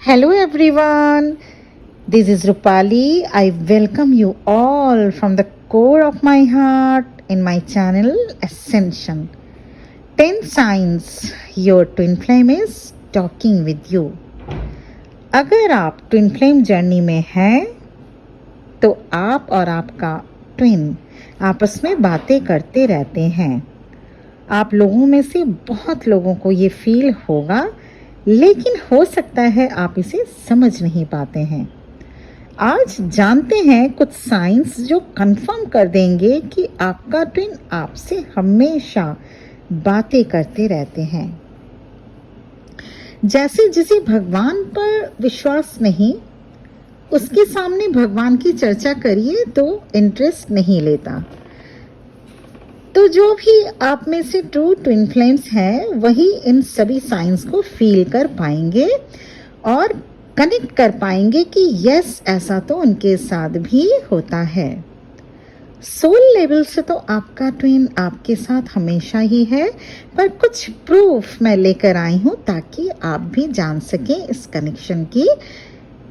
Hello everyone, this is Rupali. I welcome you all from the core of my heart in my channel Ascension. 10 signs your twin flame is talking with you. अगर आप twin flame journey में हैं तो आप और आपका twin आपस में बातें करते रहते हैं। आप लोगों में से बहुत लोगों को ये फील होगा, लेकिन हो सकता है आप इसे समझ नहीं पाते हैं। आज जानते हैं कुछ साइंस जो कंफर्म कर देंगे कि आपका ट्विन आपसे हमेशा बातें करते रहते हैं। जैसे जिसे भगवान पर विश्वास नहीं, उसके सामने भगवान की चर्चा करिए तो इंटरेस्ट नहीं लेता। तो जो भी आप में से ट्रू ट्विन फ्लेम्स हैं, वही इन सभी साइंस को फील कर पाएंगे और कनेक्ट कर पाएंगे कि यस, ऐसा तो उनके साथ भी होता है। सोल लेवल से तो आपका ट्विन आपके साथ हमेशा ही है, पर कुछ प्रूफ मैं लेकर आई हूँ ताकि आप भी जान सकें इस कनेक्शन की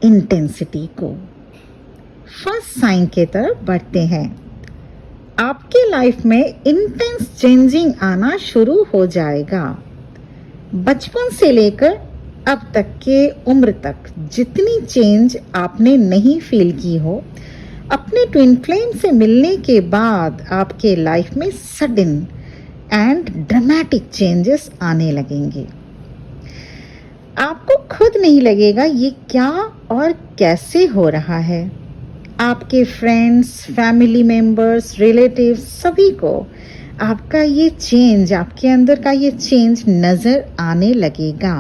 इंटेंसिटी को। फर्स्ट साइन की तरफ बढ़ते हैं। आपके लाइफ में इंटेंस चेंजिंग आना शुरू हो जाएगा। बचपन से लेकर अब तक के उम्र तक जितनी चेंज आपने नहीं फील की हो, अपने ट्विन फ्लेम से मिलने के बाद आपके लाइफ में सडन एंड ड्रामेटिक चेंजेस आने लगेंगे। आपको खुद नहीं लगेगा ये क्या और कैसे हो रहा है। आपके फ्रेंड्स, फैमिली मेंबर्स, रिलेटिव्स सभी को आपका ये चेंज, आपके अंदर का ये चेंज नज़र आने लगेगा।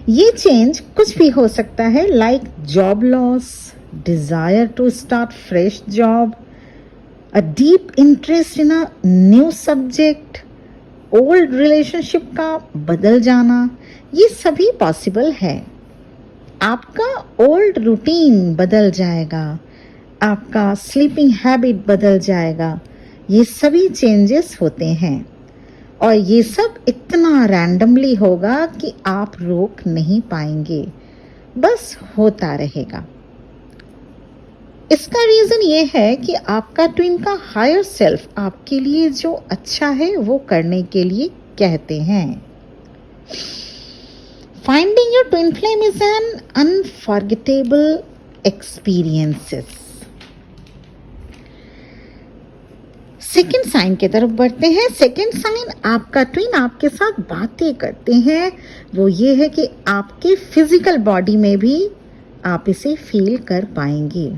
ये चेंज कुछ भी हो सकता है, like job loss, desire to start fresh job, a deep interest in a new subject, old relationship का बदल जाना, ये सभी पॉसिबल है। आपका ओल्ड रूटीन बदल जाएगा, आपका स्लीपिंग हैबिट बदल जाएगा। ये सभी चेंजेस होते हैं और ये सब इतना रैंडमली होगा कि आप रोक नहीं पाएंगे, बस होता रहेगा। इसका रीज़न ये है कि आपका ट्विन का हायर सेल्फ आपके लिए जो अच्छा है वो करने के लिए कहते हैं। Finding your twin flame is an unforgettable experiences. Second sign की तरफ बढ़ते हैं। सेकेंड साइन आपका ट्विन आपके साथ बातें करते हैं, वो ये है कि आपके फिजिकल बॉडी में भी आप इसे फील कर पाएंगे।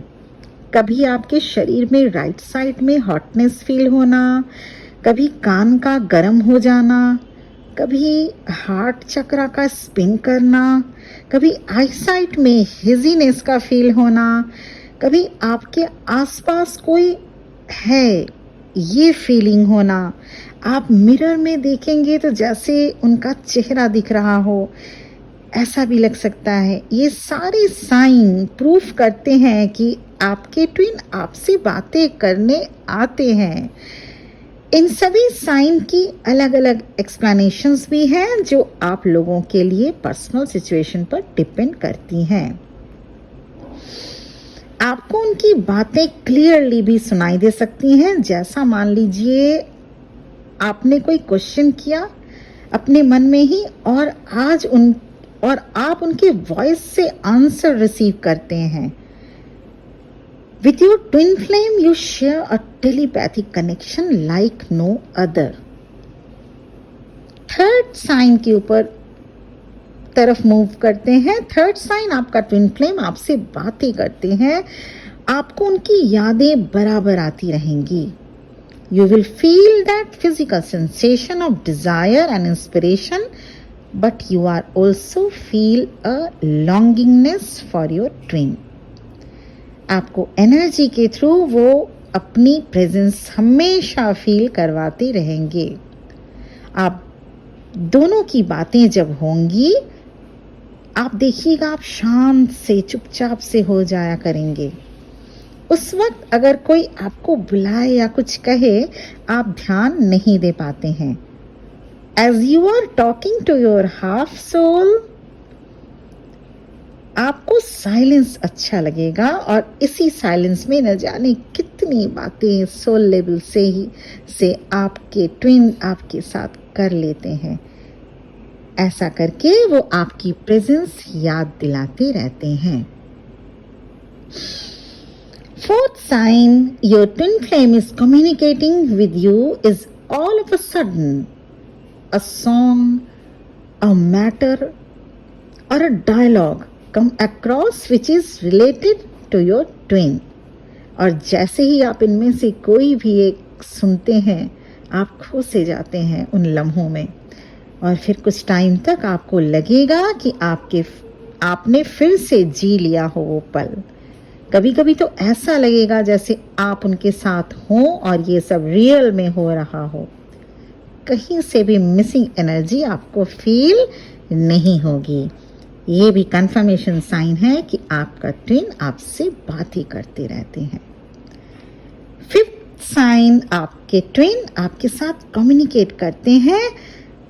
कभी आपके शरीर में राइट साइड में हॉटनेस फील होना, कभी कान का गर्म हो जाना, कभी हार्ट चक्रा का स्पिन करना, कभी आईसाइट में हेजीनेस का फील होना, कभी आपके आसपास कोई है ये फीलिंग होना। आप मिरर में देखेंगे तो जैसे उनका चेहरा दिख रहा हो, ऐसा भी लग सकता है। ये सारे साइन प्रूफ करते हैं कि आपके ट्विन आपसे बातें करने आते हैं। इन सभी साइन की अलग अलग एक्सप्लेनेशंस भी हैं जो आप लोगों के लिए पर्सनल सिचुएशन पर डिपेंड करती हैं। आपको उनकी बातें क्लियरली भी सुनाई दे सकती हैं। जैसा मान लीजिए आपने कोई क्वेश्चन किया अपने मन में ही और आप उनके वॉइस से आंसर रिसीव करते हैं। With your twin flame, you share a telepathic connection like no other. Third sign के ऊपर तरफ मूव करते हैं। थर्ड साइन आपका ट्विन फ्लेम आपसे बातें करते हैं, आपको उनकी यादें बराबर आती रहेंगी। You will feel that physical sensation of desire and inspiration, but you are also feel a longingness for your twin. आपको एनर्जी के थ्रू वो अपनी प्रेजेंस हमेशा फील करवाते रहेंगे। आप दोनों की बातें जब होंगी, आप देखिएगा आप शांत से चुपचाप से हो जाया करेंगे। उस वक्त अगर कोई आपको बुलाए या कुछ कहे, आप ध्यान नहीं दे पाते हैं। As you are talking to your half soul, आपको साइलेंस अच्छा लगेगा और इसी साइलेंस में न जाने कितनी बातें सोल लेवल से आपके ट्विन आपके साथ कर लेते हैं। ऐसा करके वो आपकी प्रेजेंस याद दिलाते रहते हैं। Fourth sign your twin flame is communicating with you is all of a sudden a song, a matter or a dialogue come across which is related to your twin। और जैसे ही आप इनमें से कोई भी एक सुनते हैं, आप खो से जाते हैं उन लम्हों में और फिर कुछ टाइम तक आपको लगेगा कि आपने फिर से जी लिया हो वो पल। कभी कभी तो ऐसा लगेगा जैसे आप उनके साथ हों और ये सब रियल में हो रहा हो। कहीं से भी मिसिंग एनर्जी आपको फील नहीं होगी। ये भी कंफर्मेशन साइन है कि आपका ट्विन आपसे बात ही करते रहते हैं। फिफ्थ साइन आपके ट्विन आपके साथ कम्युनिकेट करते हैं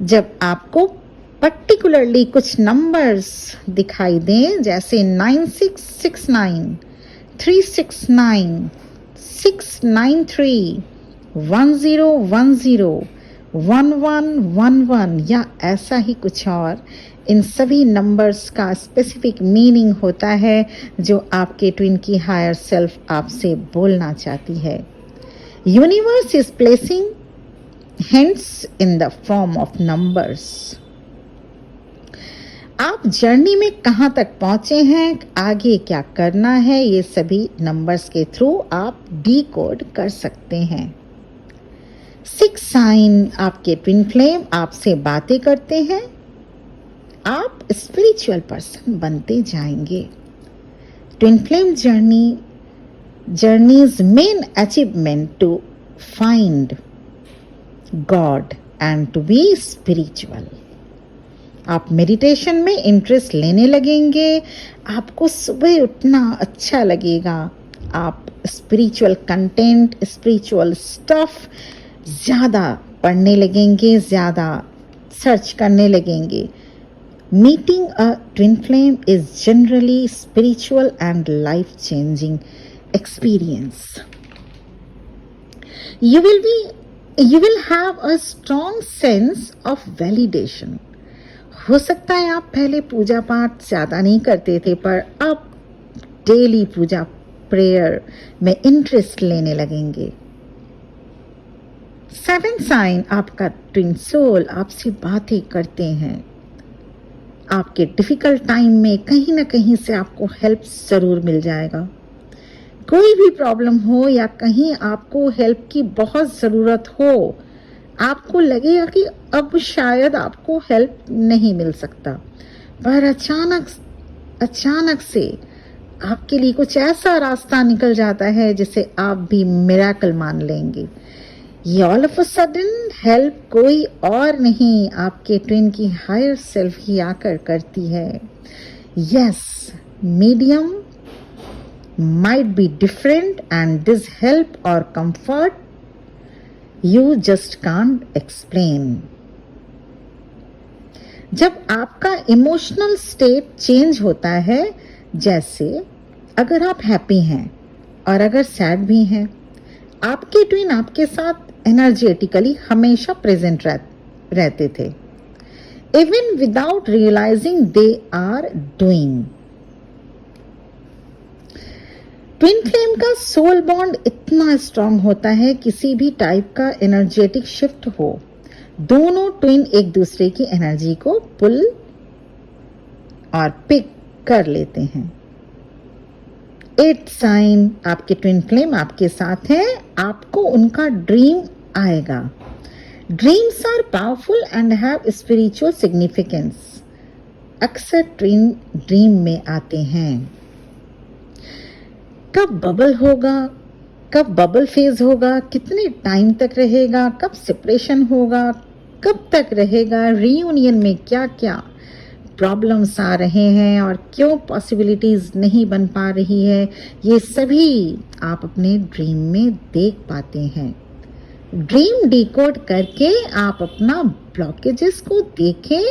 जब आपको पर्टिकुलरली कुछ नंबर्स दिखाई दें, जैसे 9669, 369, 693, 1010, 1111 या ऐसा ही कुछ और। इन सभी नंबर्स का स्पेसिफिक मीनिंग होता है जो आपके ट्विन की हायर सेल्फ आपसे बोलना चाहती है। Universe is placing hints in the form of numbers। आप जर्नी में कहां तक पहुंचे हैं, आगे क्या करना है, ये सभी नंबर्स के थ्रू आप डीकोड कर सकते हैं। सिक्स साइन आपके ट्विन फ्लेम आपसे बातें करते हैं। आप स्पिरिचुअल पर्सन बनते जाएंगे। Twin flame journeys main achievement to find God and to be spiritual. आप मेडिटेशन में इंटरेस्ट लेने लगेंगे। आपको सुबह उठना अच्छा लगेगा। आप स्पिरिचुअल कंटेंट, स्पिरिचुअल स्टफ ज़्यादा पढ़ने लगेंगे, ज़्यादा सर्च करने लगेंगे। Meeting a twin flame is generally spiritual and life changing experience. You will have a strong sense of validation। हो सकता है आप पहले पूजा पाठ ज़्यादा नहीं करते थे, पर अब डेली पूजा प्रेयर में इंटरेस्ट लेने लगेंगे। सेवन साइन आपका ट्विन सोल आपसे बातें करते हैं। आपके डिफिकल्ट टाइम में कहीं ना कहीं से आपको हेल्प ज़रूर मिल जाएगा। कोई भी प्रॉब्लम हो या कहीं आपको हेल्प की बहुत ज़रूरत हो, आपको लगेगा कि अब शायद आपको हेल्प नहीं मिल सकता, पर अचानक से आपके लिए कुछ ऐसा रास्ता निकल जाता है जिसे आप भी मिरेकल मान लेंगे। ये all of a sudden help कोई और नहीं, आपके ट्विन की हायर सेल्फ ही आकर करती है। Yes, medium might be different and this help or comfort you just can't explain। जब आपका इमोशनल स्टेट चेंज होता है, जैसे अगर आप हैप्पी हैं और अगर सैड भी हैं, आपके ट्विन आपके साथ एनर्जेटिकली हमेशा प्रेजेंट रहते थे, even without realizing they are doing. Twin flame का सोल बॉन्ड इतना स्ट्रांग होता है, किसी भी टाइप का एनर्जेटिक शिफ्ट हो, दोनों ट्विन एक दूसरे की एनर्जी को पुल और पिक कर लेते हैं। 8 साइन आपके ट्विन फ्लेम आपके साथ हैं। आपको उनका ड्रीम आएगा। Dreams are powerful and have spiritual significance. अक्सर ट्विन ड्रीम में आते हैं। कब बबल होगा, कब बबल फेज होगा, कितने टाइम तक रहेगा, कब सेपरेशन होगा, कब तक रहेगा, रीयूनियन में क्या क्या प्रॉब्लम्स आ रहे हैं और क्यों पॉसिबिलिटीज नहीं बन पा रही है, ये सभी आप अपने ड्रीम में देख पाते हैं। ड्रीम डिकोड करके आप अपना ब्लॉकेजेस को देखें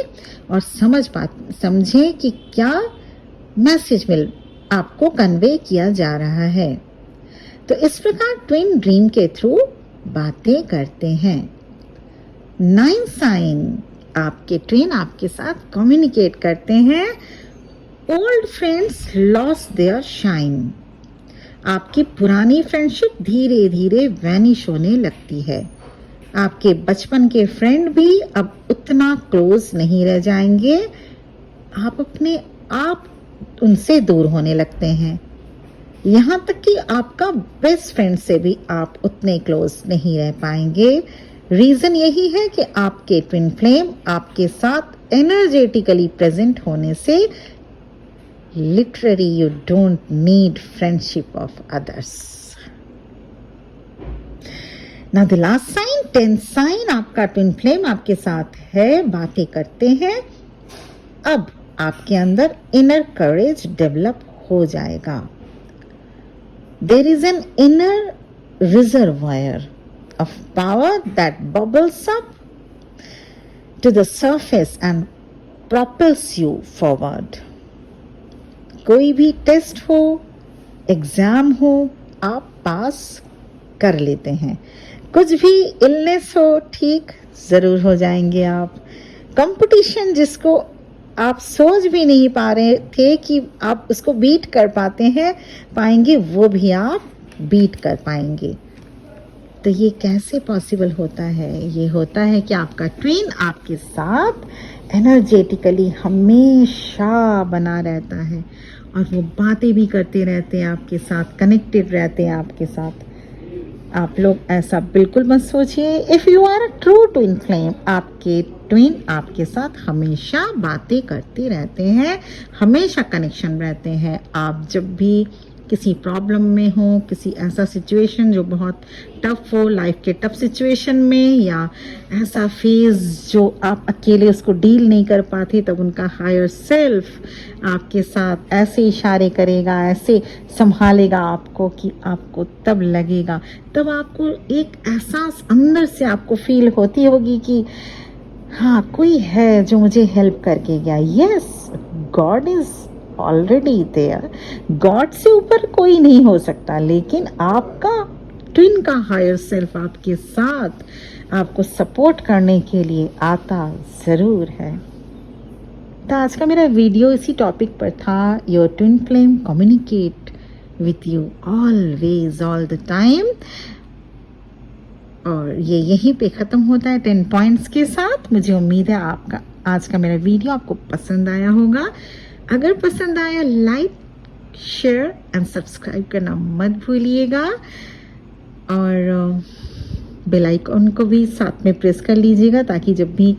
और समझें कि क्या मैसेज मिल आपको कन्वे किया जा रहा है। तो इस प्रकार ट्विन ड्रीम के थ्रू बातें करते हैं। 9 साइन आपके ट्विन आपके साथ कम्युनिकेट करते हैं। Old friends lost their shine. आपकी पुरानी फ्रेंडशिप धीरे धीरे वैनिश होने लगती है। आपके बचपन के फ्रेंड भी अब उतना क्लोज नहीं रह जाएंगे। आप अपने आप उनसे दूर होने लगते हैं। यहाँ तक कि आपका बेस्ट फ्रेंड से भी आप उतने क्लोज नहीं रह पाएंगे। रीजन यही है कि आपके ट्विन फ्लेम आपके साथ एनर्जेटिकली प्रेजेंट होने से literally you don't need friendship of others. Now the last sign 10 sign आपका ट्विन फ्लेम आपके साथ है, बातें करते हैं। अब आपके अंदर इनर करेज डेवलप हो जाएगा। There is an inner reservoir of power that bubbles up to the surface and propels you forward। कोई भी टेस्ट हो, एग्जाम हो, आप पास कर लेते हैं। कुछ भी इलनेस हो, ठीक जरूर हो जाएंगे आप। कंपटीशन जिसको आप सोच भी नहीं पा रहे थे कि आप उसको बीट कर पाएंगे, वो भी आप बीट कर पाएंगे। तो ये कैसे पॉसिबल होता है? ये होता है कि आपका ट्विन आपके साथ एनर्जेटिकली हमेशा बना रहता है और वो बातें भी करते रहते हैं आपके साथ, कनेक्टेड रहते हैं आपके साथ। आप लोग ऐसा बिल्कुल मत सोचिए। If you are a true twin flame, आपके ट्विन आपके साथ हमेशा बातें करते रहते हैं, हमेशा कनेक्शन रहते हैं। आप जब भी किसी प्रॉब्लम में हो, किसी ऐसा सिचुएशन जो बहुत टफ हो, लाइफ के टफ सिचुएशन में, या ऐसा फेज जो आप अकेले उसको डील नहीं कर पाते, तब उनका हायर सेल्फ आपके साथ ऐसे इशारे करेगा, ऐसे संभालेगा आपको कि आपको तब लगेगा, तब आपको एक एहसास अंदर से आपको फील होती होगी कि हाँ, कोई है जो मुझे हेल्प करके गया। Yes, God is already there. God से ऊपर कोई नहीं हो सकता, लेकिन आपका ट्विन का हायर सेल्फ आपके साथ आपको सपोर्ट करने के लिए आता ज़रूर है। तो आज का मेरा वीडियो इसी टॉपिक पर था। Your twin flame communicate with you always, all the time. और ये यहीं पे ख़त्म होता है 10 पॉइंट्स के साथ। मुझे उम्मीद है आपका आज का मेरा वीडियो आपको पसंद आया होगा। अगर पसंद आया, लाइक, शेयर एंड सब्सक्राइब करना मत भूलिएगा और बेल आइकन को भी साथ में प्रेस कर लीजिएगा, ताकि जब भी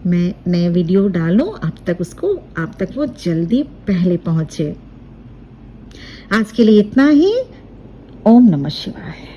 मैं नए वीडियो डालूं आप तक वो जल्दी पहले पहुंचे। आज के लिए इतना ही। ओम नमः शिवाय।